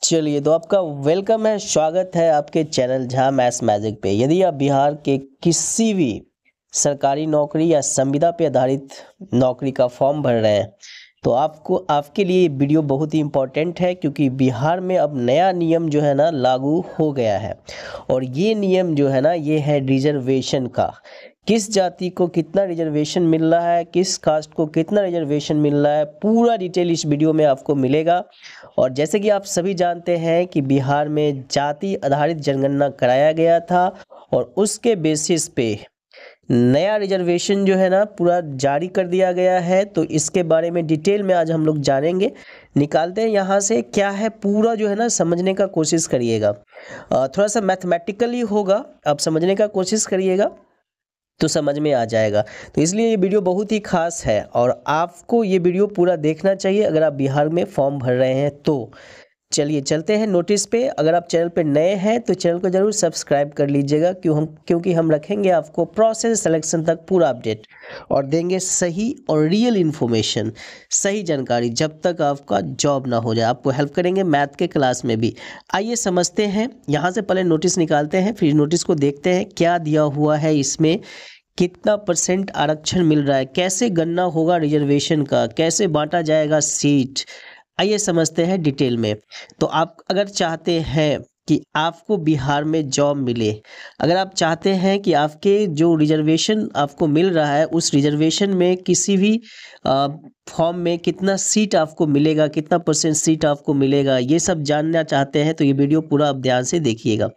चलिए तो आपका वेलकम है, स्वागत है आपके चैनल झा मैथ्स मैजिक पे। यदि आप बिहार के किसी भी सरकारी नौकरी या संविदा पे आधारित नौकरी का फॉर्म भर रहे हैं तो आपके लिए ये वीडियो बहुत ही इम्पोर्टेंट है, क्योंकि बिहार में अब नया नियम जो है ना लागू हो गया है। और ये नियम जो है ना ये है रिजर्वेशन का। किस जाति को कितना रिजर्वेशन मिल रहा है, किस कास्ट को कितना रिजर्वेशन मिल रहा है, पूरा डिटेल इस वीडियो में आपको मिलेगा। और जैसे कि आप सभी जानते हैं कि बिहार में जाति आधारित जनगणना कराया गया था और उसके बेसिस पे नया रिजर्वेशन जो है ना पूरा जारी कर दिया गया है। तो इसके बारे में डिटेल में आज हम लोग जानेंगे। निकालते हैं यहाँ से क्या है, पूरा जो है ना समझने का कोशिश करिएगा। थोड़ा सा मैथमेटिकली होगा, आप समझने का कोशिश करिएगा तो समझ में आ जाएगा। तो इसलिए ये वीडियो बहुत ही खास है और आपको ये वीडियो पूरा देखना चाहिए अगर आप बिहार में फॉर्म भर रहे हैं तो। चलिए चलते हैं नोटिस पे। अगर आप चैनल पे नए हैं तो चैनल को जरूर सब्सक्राइब कर लीजिएगा, क्योंकि हम रखेंगे आपको प्रोसेस सिलेक्शन तक पूरा अपडेट और देंगे सही और रियल इन्फॉर्मेशन, सही जानकारी जब तक आपका जॉब ना हो जाए। आपको हेल्प करेंगे मैथ के क्लास में भी। आइए समझते हैं। यहाँ से पहले नोटिस निकालते हैं, फिर नोटिस को देखते हैं क्या दिया हुआ है इसमें, कितना परसेंट आरक्षण मिल रहा है, कैसे गणना होगा रिजर्वेशन का, कैसे बांटा जाएगा सीट। आइए समझते हैं डिटेल में। तो आप अगर चाहते हैं कि आपको बिहार में जॉब मिले, अगर आप चाहते हैं कि आपके जो रिजर्वेशन आपको मिल रहा है उस रिजर्वेशन में किसी भी फॉर्म में कितना सीट आपको मिलेगा, कितना परसेंट सीट आपको मिलेगा, ये सब जानना चाहते हैं तो ये वीडियो पूरा आप ध्यान से देखिएगा।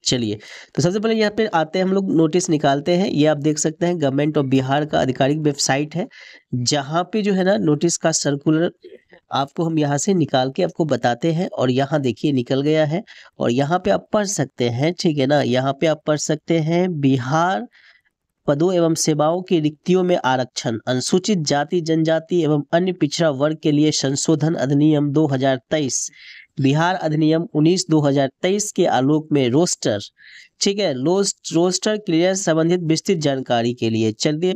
चलिए तो सबसे पहले यहाँ पे आते हैं, हम लोग नोटिस निकालते हैं। ये आप देख सकते हैं गवर्नमेंट ऑफ बिहार का आधिकारिक वेबसाइट है, जहाँ पे जो है ना नोटिस का सर्कुलर आपको हम यहाँ से निकाल के आपको बताते हैं। और यहाँ देखिए निकल गया है और यहाँ पे आप पढ़ सकते हैं, ठीक है ना। यहाँ पे आप पढ़ सकते हैं बिहार पदों एवं सेवाओं की रिक्तियों में आरक्षण, अनुसूचित जाति जनजाति एवं अन्य पिछड़ा वर्ग के लिए संशोधन अधिनियम 2023, बिहार अधिनियम 19/2023 के आलोक में रोस्टर, ठीक है, रोस्टर क्लियरेंस संबंधित विस्तृत जानकारी के लिए। चलिए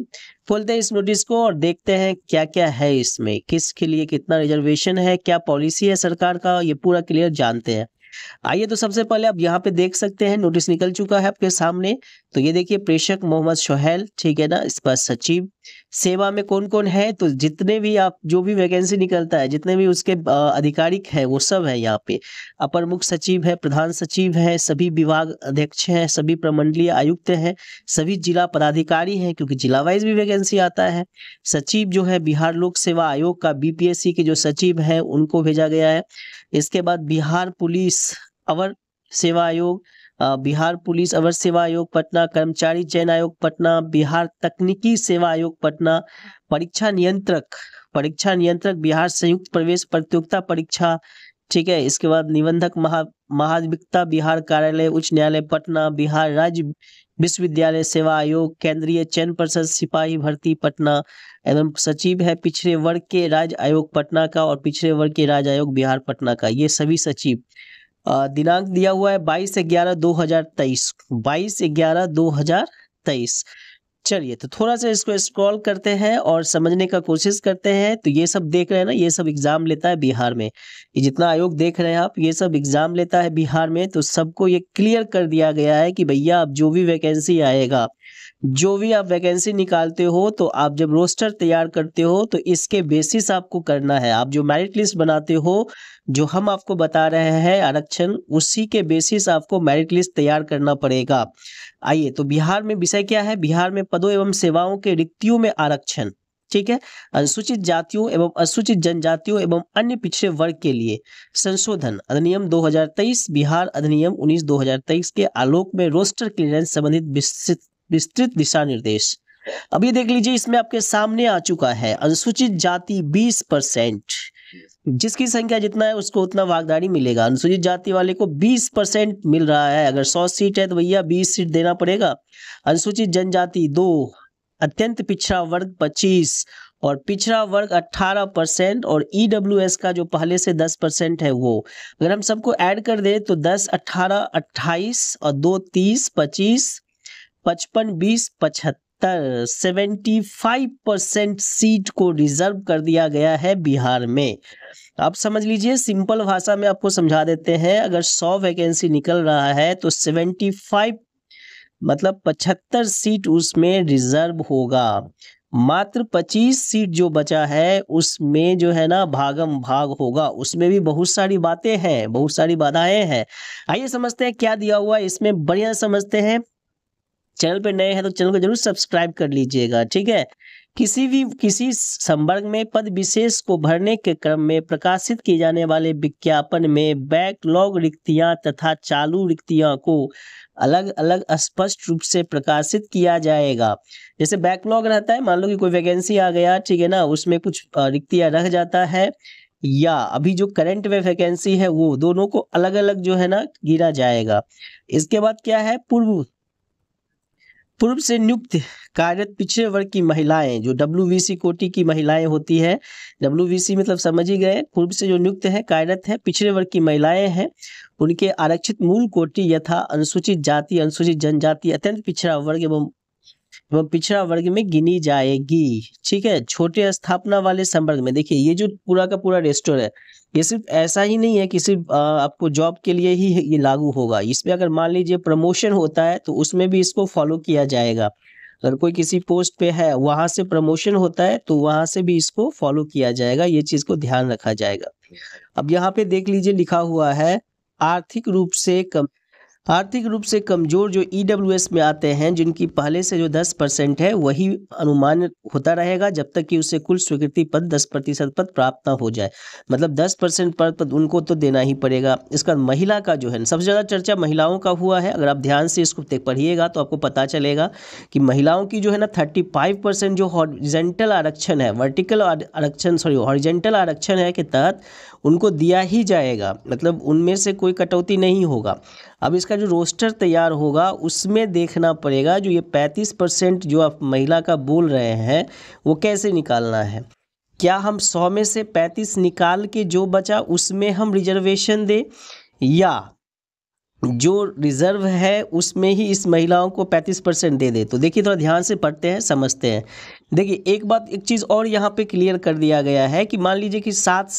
खोलते हैं इस नोटिस को और देखते हैं क्या क्या है इसमें, किसके लिए कितना रिजर्वेशन है, क्या पॉलिसी है सरकार का, ये पूरा क्लियर जानते हैं। आइए तो सबसे पहले आप यहाँ पे देख सकते हैं नोटिस निकल चुका है आपके सामने। तो ये देखिए प्रेषक मोहम्मद सोहेल, ठीक है ना, इस पर सचिव। सेवा में कौन कौन है, तो जितने भी आप जो भी वैकेंसी निकलता है, जितने भी उसके अधिकारिक है वो सब है यहाँ पे। अपर मुख्य सचिव है, प्रधान सचिव है, सभी विभाग अध्यक्ष हैं, सभी प्रमंडलीय आयुक्त हैं, सभी जिला पदाधिकारी हैं, क्योंकि जिला वाइज भी वैकेंसी आता है। सचिव जो है बिहार लोक सेवा आयोग का बीपीएससी के जो सचिव हैं उनको भेजा गया है। इसके बाद बिहार पुलिस अवर सेवा आयोग, बिहार पुलिस अवर सेवा आयोग पटना, कर्मचारी चयन आयोग पटना, बिहार तकनीकी सेवा आयोग पटना, परीक्षा नियंत्रक बिहार संयुक्त प्रवेश प्रतियोगिता परीक्षा, ठीक है। इसके बाद निबंधक महाधिवक्ता बिहार कार्यालय उच्च न्यायालय पटना, बिहार राज्य विश्वविद्यालय सेवा आयोग, केंद्रीय चयन पर्षद सिपाही भर्ती पटना एवं सचिव है पिछड़े वर्ग के राज्य आयोग पटना का और पिछड़े वर्ग के राज्य आयोग बिहार पटना का, ये सभी सचिव। दिनांक दिया हुआ है 22/11/2023, 22/11/2023। चलिए तो थोड़ा सा इसको स्क्रॉल करते हैं और समझने का कोशिश करते हैं। तो ये सब देख रहे हैं ना, ये सब एग्जाम लेता है बिहार में, ये जितना आयोग देख रहे हैं आप, ये सब एग्जाम लेता है बिहार में। तो सबको ये क्लियर कर दिया गया है कि भैया आप जो भी वैकेंसी आएगा, जो भी आप वैकेंसी निकालते हो, तो आप जब रोस्टर तैयार करते हो तो इसके बेसिस आपको करना है। आप जो मेरिट लिस्ट बनाते हो, जो हम आपको बता रहे हैं आरक्षण, उसी के बेसिस आपको मेरिट लिस्ट तैयार करना पड़ेगा। आइए तो बिहार में विषय क्या है, बिहार में पदों एवं सेवाओं के रिक्तियों में आरक्षण, ठीक है, अनुसूचित जातियों एवं अनुसूचित जनजातियों एवं अन्य पिछड़े वर्ग के लिए संशोधन अधिनियम 2023, बिहार अधिनियम 19/2023 के आलोक में रोस्टर क्लियरेंस संबंधित विस्तृत दिशा निर्देश। अब ये देख लीजिए, इसमें आपके सामने आ चुका है अनुसूचित जाति 20%, जिसकी संख्या जितना है उसको उतना भागीदारी मिलेगा। अनुसूचित जाति वाले को 20% मिल रहा है, अगर 100 सीट है तो भैया 20 सीट देना पड़ेगा। अनुसूचित जनजाति 2, अत्यंत पिछड़ा वर्ग 25 और पिछड़ा वर्ग 18% और ईडब्ल्यूएस का जो पहले से 10% है वो, अगर हम सबको ऐड कर दे तो 10, 18, 28 और 2, 30, 25, 55, 20, 75% सीट को रिजर्व कर दिया गया है बिहार में। आप समझ लीजिए, सिंपल भाषा में आपको समझा देते हैं, अगर 100 वैकेंसी निकल रहा है तो 75 मतलब 75 सीट उसमें रिजर्व होगा। मात्र 25 सीट जो बचा है उसमें जो है ना भागम भाग होगा, उसमें भी बहुत सारी बातें हैं, बहुत सारी बाधाएं हैं। आइए समझते हैं क्या दिया हुआ है इसमें, बढ़िया समझते हैं। चैनल पे नए हैं तो चैनल को जरूर सब्सक्राइब कर लीजिएगा, ठीक है। किसी संवर्ग में पद विशेष को भरने के क्रम में प्रकाशित किए जाने वाले विज्ञापन में बैकलॉग रिक्तियां तथा चालू रिक्तियां को अलग अलग स्पष्ट रूप से प्रकाशित किया जाएगा। जैसे बैकलॉग रहता है, मान लो कि कोई वैकेंसी आ गया, ठीक है ना, उसमें कुछ रिक्तियां रह जाता है, या अभी जो करंट में वैकेंसी है वो दोनों को अलग अलग जो है ना गिना जाएगा। इसके बाद क्या है, पूर्व से नियुक्त कार्यरत पिछड़े वर्ग की महिलाएं, जो WBC कोटि की महिलाएं होती है, WBC मतलब समझ ही गए, पूर्व से जो नियुक्त है कार्यरत है पिछड़े वर्ग की महिलाएं हैं, उनके आरक्षित मूल कोटि यथा अनुसूचित जाति, अनुसूचित जनजाति, अत्यंत पिछड़ा वर्ग एवं पिछड़ा वर्ग में गिनी जाएगी, ठीक है। छोटे स्थापना वाले संवर्ग में, देखिए ये जो पूरा का पूरा रेस्टोर है, ये सिर्फ ऐसा ही नहीं है कि सिर्फ आपको जॉब के लिए ही ये लागू होगा। इसमें अगर मान लीजिए प्रमोशन होता है तो उसमें भी इसको फॉलो किया जाएगा। अगर कोई किसी पोस्ट पे है, वहां से प्रमोशन होता है तो वहां से भी इसको फॉलो किया जाएगा, ये चीज को ध्यान रखा जाएगा। अब यहाँ पे देख लीजिए लिखा हुआ है, आर्थिक रूप से कमजोर जो EWS में आते हैं, जिनकी पहले से जो 10% है वही अनुमान होता रहेगा जब तक कि उसे कुल स्वीकृति पद 10% पद प्राप्त ना हो जाए। मतलब 10% पद उनको तो देना ही पड़ेगा। इसका महिला का जो है, सबसे ज़्यादा चर्चा महिलाओं का हुआ है। अगर आप ध्यान से इसको पढ़िएगा तो आपको पता चलेगा कि महिलाओं की जो है ना 35% जो हॉरिजेंटल आरक्षण है, हॉरिजेंटल आरक्षण है के तहत उनको दिया ही जाएगा, मतलब उनमें से कोई कटौती नहीं होगा। अब इसका जो रोस्टर तैयार होगा उसमें देखना पड़ेगा, जो ये 35% जो आप महिला का बोल रहे हैं वो कैसे निकालना है। क्या हम 100 में से 35 निकाल के जो बचा उसमें हम रिजर्वेशन दें, या जो रिजर्व है उसमें ही इस महिलाओं को 35% दे दे। तो देखिए थोड़ा ध्यान से पढ़ते हैं, समझते हैं। देखिए एक चीज़ और यहाँ पे क्लियर कर दिया गया है कि मान लीजिए कि 7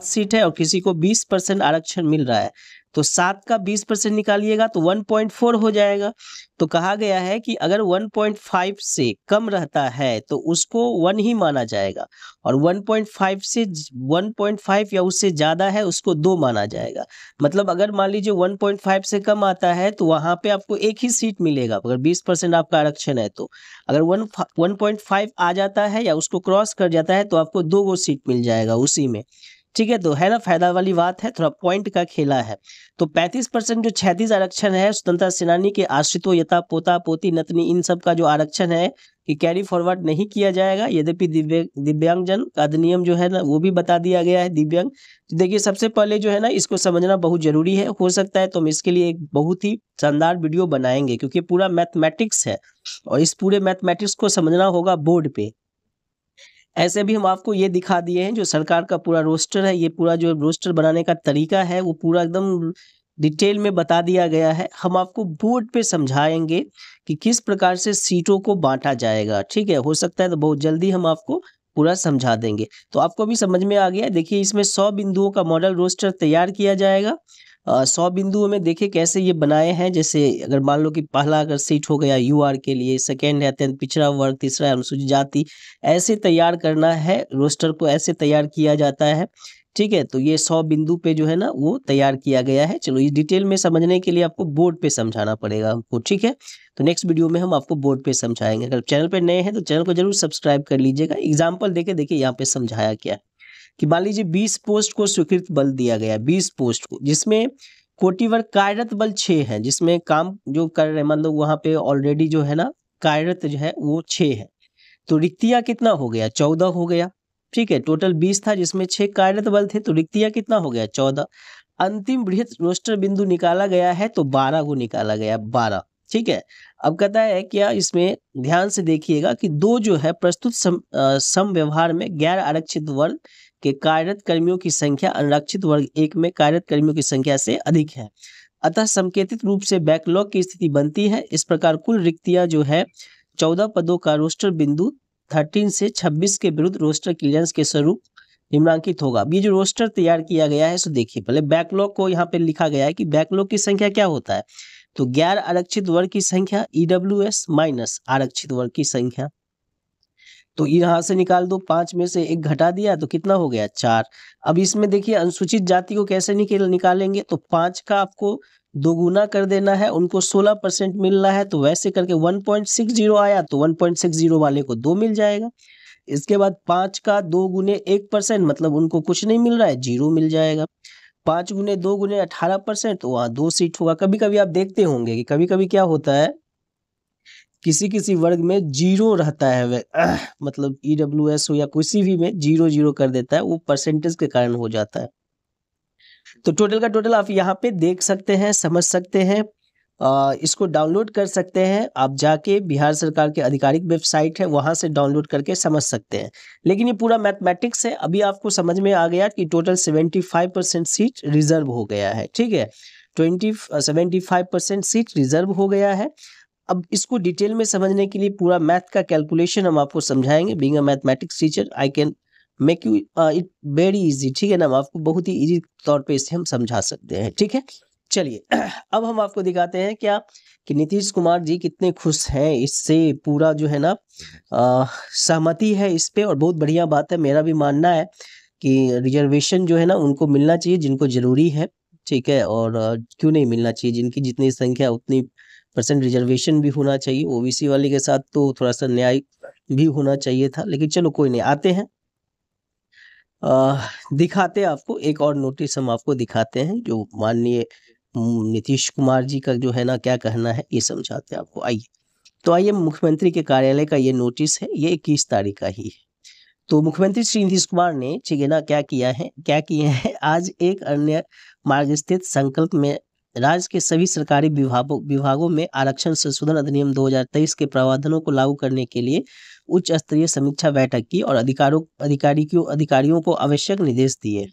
सीट है और किसी को 20% आरक्षण मिल रहा है, तो 7 का 20% निकालिएगा तो 1.4 हो जाएगा। तो कहा गया है कि अगर 1.5 से कम रहता है तो उसको 1 ही माना जाएगा, और 1.5 या उससे ज़्यादा है उसको 2 माना जाएगा। मतलब अगर मान लीजिए 1.5 से कम आता है तो वहाँ पे आपको 1 ही सीट मिलेगा, अगर 20% आपका आरक्षण है तो। अगर 1.5 आ जाता है या उसको क्रॉस कर जाता है तो आपको 2 वो सीट मिल जाएगा उसी में, ठीक है। तो है ना, फायदा वाली बात है, थोड़ा पॉइंट का खेला है। तो 35% जो 36 आरक्षण है स्वतंत्रता सेनानी के आश्रितों यथा पोता पोती नतनी, इन सब का जो आरक्षण है कि कैरी फॉरवर्ड नहीं किया जाएगा। यद्यपि दिव्यांगजन का अधिनियम जो है ना वो भी बता दिया गया है, दिव्यांग। तो देखिए सबसे पहले जो है ना इसको समझना बहुत जरूरी है। हो सकता है तो हम इसके लिए एक बहुत ही शानदार वीडियो बनाएंगे, क्योंकि पूरा मैथमेटिक्स है और इस पूरे मैथमेटिक्स को समझना होगा बोर्ड पे। ऐसे भी हम आपको ये दिखा दिए हैं जो सरकार का पूरा रोस्टर है, ये पूरा जो रोस्टर बनाने का तरीका है वो पूरा एकदम डिटेल में बता दिया गया है। हम आपको बोर्ड पे समझाएंगे कि किस प्रकार से सीटों को बांटा जाएगा, ठीक है। हो सकता है तो बहुत जल्दी हम आपको पूरा समझा देंगे। तो आपको भी समझ में आ गया। देखिए इसमें 100 बिंदुओं का मॉडल रोस्टर तैयार किया जाएगा। 100 बिंदुओं में देखिए कैसे ये बनाए हैं। जैसे अगर मान लो कि पहला अगर सीट हो गया UR के लिए, सेकंड है अत्यंत पिछड़ा वर्ग, तीसरा है अनुसूचित जाति, ऐसे तैयार करना है रोस्टर को, ऐसे तैयार किया जाता है, ठीक है। तो ये 100 बिंदु पे जो है ना वो तैयार किया गया है। चलो ये डिटेल में समझने के लिए आपको बोर्ड पे समझाना पड़ेगा हमको, ठीक है। तो नेक्स्ट वीडियो में हम आपको बोर्ड पे समझाएंगे। अगर चैनल पे नए हैं तो चैनल को जरूर सब्सक्राइब कर लीजिएगा। एग्जाम्पल देके देखिए यहाँ पे समझाया क्या है कि मान लीजिए 20 पोस्ट को स्वीकृत बल दिया गया, 20 पोस्ट को, जिसमें कोटिवर्ग कार्यरत बल 6 है, जिसमें काम जो कर रहे मतलब वहां पे ऑलरेडी जो है ना कार्यरत जो है वो 6 है। तो रिक्तियां कितना हो गया, 14 हो गया, ठीक है। टोटल 20 था जिसमें 6 कार्यरत बल थे, तो रिक्तियां कितना हो गया, 14। अंतिम बृहत रोस्टर बिंदु निकाला गया है तो 12 को निकाला गया, 12, ठीक है। अब कहता है क्या, इसमें ध्यान से देखिएगा कि 2 जो है प्रस्तुत सम व्यवहार में गैर आरक्षित वर्ग के कार्यरत कर्मियों की संख्या आरक्षित वर्ग 1 में कार्यरत कर्मियों की संख्या से अधिक है, अतः संकेतित रूप से बैकलॉग की स्थिति बनती है। इस प्रकार कुल रिक्तियां जो है 14 पदों का रोस्टर बिंदु 13 से 26 के विरुद्ध रोस्टर क्लियरेंस के स्वरूप निम्नांकित होगा। अब ये जो रोस्टर तैयार किया गया है, सो देखिए पहले बैकलॉग को यहाँ पे लिखा गया है कि बैकलॉग की संख्या क्या होता है, तो गैर आरक्षित वर्ग की संख्या EWS माइनस आरक्षित वर्ग की संख्या। तो यहाँ से निकाल दो, 5 में से 1 घटा दिया तो कितना हो गया 4। अब इसमें देखिए अनुसूचित जाति को कैसे निकालेंगे, तो 5 का आपको दोगुना कर देना है, उनको 16% मिल रहा है, तो वैसे करके 1.60 आया, तो 1.60 वाले को 2 मिल जाएगा। इसके बाद 5 का 2 गुने 1% मतलब उनको कुछ नहीं मिल रहा है, 0 मिल जाएगा। 5 गुने 2 गुने 18%, तो वहाँ 2 सीट होगा। कभी कभी आप देखते होंगे कि कभी कभी क्या होता है, किसी किसी वर्ग में 0 रहता है, मतलब EWS हो या किसी भी में 0 कर देता है, वो परसेंटेज के कारण हो जाता है। तो टोटल का टोटल आप यहाँ पे देख सकते हैं, समझ सकते हैं, इसको डाउनलोड कर सकते हैं। आप जाके बिहार सरकार के आधिकारिक वेबसाइट है, वहाँ से डाउनलोड करके समझ सकते हैं। लेकिन ये पूरा मैथमेटिक्स है। अभी आपको समझ में आ गया कि टोटल 75% सीट रिजर्व हो गया है, ठीक है, 75% सीट रिजर्व हो गया है। अब इसको डिटेल में समझने के लिए पूरा मैथ का कैलकुलेशन हम आपको समझाएंगे। Being a mathematics teacher I can make you it very easy, ठीक है ना, हम आपको बहुत ही इजी तौर पे इसे हम समझा सकते हैं, ठीक है। चलिए अब हम आपको दिखाते हैं क्या कि नीतीश कुमार जी कितने खुश हैं इससे, पूरा जो है ना सहमति है इस पे, और बहुत बढ़िया बात है। मेरा भी मानना है कि रिजर्वेशन जो है ना उनको मिलना चाहिए जिनको जरूरी है, ठीक है, और क्यों नहीं मिलना चाहिए, जिनकी जितनी संख्या उतनी % रिजर्वेशन भी होना चाहिए। OBC वाले के साथ तो थोड़ा सा न्याय भी होना चाहिए था, लेकिन चलो कोई नहीं, आते हैं दिखाते हैं आपको एक और नोटिस, हम आपको दिखाते हैं जो माननीय नीतीश कुमार जी का जो है ना क्या कहना है, ये समझाते हैं आपको। आइए, तो आइए, मुख्यमंत्री के कार्यालय का ये नोटिस है, ये 21 तारीख का ही है। तो मुख्यमंत्री श्री नीतीश कुमार ने, ठीक है ना, क्या किए हैं आज एक अन्य मार्ग स्थित संकल्प में राज्य के सभी सरकारी विभागों में आरक्षण संशोधन अधिनियम 2023 के प्रावधानों को लागू करने के लिए उच्च स्तरीय समीक्षा बैठक की और अधिकारियों को आवश्यक निर्देश दिए।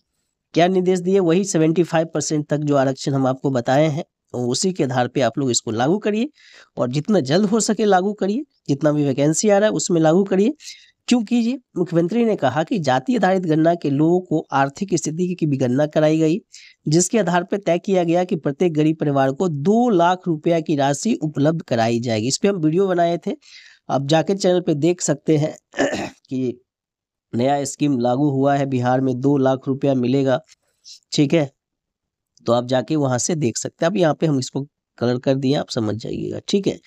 क्या निर्देश दिए? वही 75% तक जो आरक्षण हम आपको बताए हैं, तो उसी के आधार पे आप लोग इसको लागू करिए, और जितना जल्द हो सके लागू करिए, जितना भी वैकेंसी आ रहा है उसमें लागू करिए। क्यों कीजिए? मुख्यमंत्री ने कहा कि जाति आधारित गणना के लोगों को आर्थिक स्थिति की भी गणना कराई गई, जिसके आधार पर तय किया गया कि प्रत्येक गरीब परिवार को 2 लाख रुपया की राशि उपलब्ध कराई जाएगी। इस पे हम वीडियो बनाए थे, आप जाके चैनल पे देख सकते हैं कि नया स्कीम लागू हुआ है बिहार में, 2 लाख रुपया मिलेगा, ठीक है, तो आप जाके वहां से देख सकते हैं। अब यहाँ पे हम इसको कलर कर दिए, आप समझ जाइएगा, ठीक है।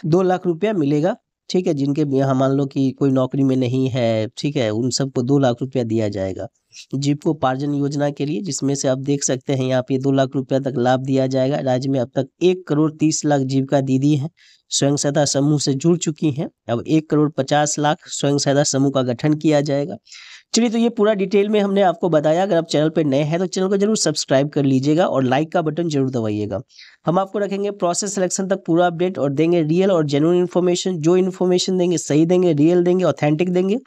2 लाख रुपया मिलेगा, ठीक है, जिनके यहाँ मान लो कि कोई नौकरी में नहीं है, ठीक है, उन सबको 2 लाख रुपया दिया जाएगा जीविकोपार्जन योजना के लिए, जिसमें से आप देख सकते हैं यहाँ पे 2 लाख रुपया तक लाभ दिया जाएगा। राज्य में अब तक 1,30,00,000 जीविका दीदी हैं, स्वयं सहायता समूह से जुड़ चुकी हैं। अब 1,50,00,000 स्वयं सहायता समूह का गठन किया जाएगा। चलिए, तो ये पूरा डिटेल में हमने आपको बताया। अगर आप चैनल पे नए हैं तो चैनल को जरूर सब्सक्राइब कर लीजिएगा और लाइक का बटन जरूर दबाइएगा। हम आपको रखेंगे प्रोसेस सिलेक्शन तक पूरा अपडेट, और देंगे रियल और जेन्युइन इन्फॉर्मेशन। जो इन्फॉर्मेशन देंगे सही देंगे, रियल देंगे, ऑथेंटिक देंगे।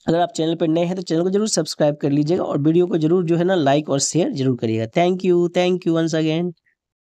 अगर आप चैनल पर नए हैं तो चैनल को जरूर सब्सक्राइब कर लीजिएगा, और वीडियो को जरूर जो है ना लाइक और शेयर जरूर करिएगा। Thank you once again.